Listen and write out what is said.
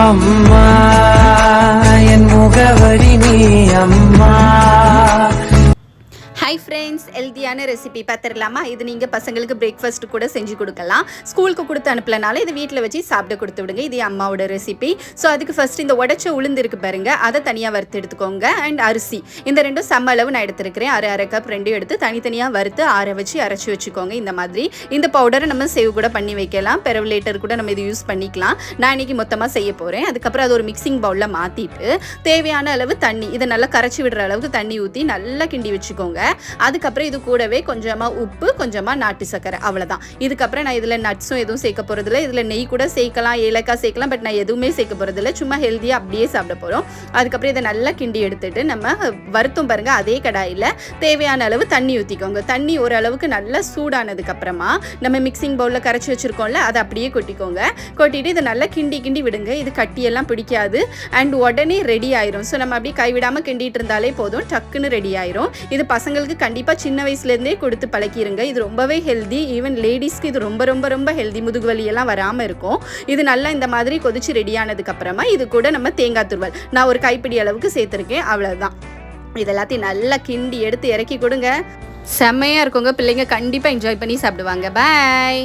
அம்மா என் முகவரி நீ அம்மா. ஹாய் ஃப்ரெண்ட்ஸ், ஹெல்த்தியான ரெசிபி பார்த்துடலாமா? இது நீங்கள் பசங்களுக்கு பிரேக்ஃபாஸ்ட்டு கூட செஞ்சு கொடுக்கலாம். ஸ்கூலுக்கு கொடுத்து அனுப்பலனாலும் இது வீட்டில் வச்சு சாப்பிட கொடுத்து விடுங்க. இது அம்மாவோட ரெசிபி. ஸோ அதுக்கு ஃபஸ்ட் இந்த உடச்ச உளுந்து இருக்கு பாருங்க, அதை தனியாக வறுத்து எடுத்துக்கோங்க. அண்ட் அரிசி, இந்த ரெண்டும் சம அளவு நான் எடுத்துருக்கிறேன். அரை கப் ரெண்டும் எடுத்து தனித்தனியாக வறுத்து ஆற வச்சு அரைச்சி வச்சுக்கோங்க. இந்த மாதிரி இந்த பவுடரை நம்ம சேவ் கூட பண்ணி வைக்கலாம். பெரவலேட்டர் கூட நம்ம இது யூஸ் பண்ணிக்கலாம். நான் இன்னைக்கு மொத்தமாக செய்ய போகிறேன். அதுக்கப்புறம் அது ஒரு மிக்சிங் பவுலில் மாற்றிட்டு தேவையான அளவு தண்ணி, இதை நல்லா கரைச்சி விடுற அளவுக்கு தண்ணி ஊற்றி நல்லா கிண்டி வச்சுக்கோங்க. அதுக்கப்புறம் இது கூடவே கொஞ்சமாக உப்பு, கொஞ்சமாக நாட்டு சக்கரை, அவ்வளோதான். இதுக்கப்புறம் நான் இதில் நட்ஸும் எதுவும் சேர்க்க போகிறதில்ல. இதில் நெய் கூட சேர்க்கலாம், ஏலக்காய் சேர்க்கலாம், பட் நான் எதுவுமே சேர்க்க போகிறதில்ல. சும்மா ஹெல்த்தியாக அப்படியே சாப்பிட போகிறோம். அதுக்கப்புறம் இதை நல்லா கிண்டி எடுத்துட்டு நம்ம வருத்தம் பாருங்க, அதே கடாயில் தேவையான அளவு தண்ணி ஊற்றிக்கோங்க. தண்ணி ஓரளவுக்கு நல்லா சூடானதுக்கப்புறமா நம்ம மிக்சிங் பவுலில் கரைச்சி வச்சுருக்கோம்ல, அதை அப்படியே கொட்டிக்கோங்க. கொட்டிட்டு இதை நல்லா கிண்டி விடுங்க. இது கட்டியெல்லாம் பிடிக்காது அண்ட் உடனே ரெடி ஆயிரும். ஸோ நம்ம அப்படியே கைவிடாமல் கிண்டிட்டு இருந்தாலே போதும், டக்குன்னு ரெடி ஆயிரும். இது பசங்களுக்கு கண்டிப்பாக சின்ன வயசுலேருந்தே கொடுத்து பழக்கிடுங்க. இது ரொம்பவே ஹெல்தி. ஈவன் லேடிஸ்க்கு இது ரொம்ப ரொம்ப ரொம்ப ஹெல்தி. முதுகு வலியெல்லாம் வராமல் இருக்கும். இது நல்லா இந்த மாதிரி கொதிச்சு ரெடியானதுக்கு அப்புறமா இது கூட நம்ம தேங்காய் துருவல் நான் ஒரு கைப்பிடி அளவுக்கு சேர்த்துருக்கேன். அவ்வளோதான். இது எல்லாத்தையும் நல்லா கிண்டி எடுத்து இறக்கி கொடுங்க. செம்மையாக இருக்குங்க. பிள்ளைங்க கண்டிப்பாக என்ஜாய் பண்ணி சாப்பிடுவாங்க. பாய்.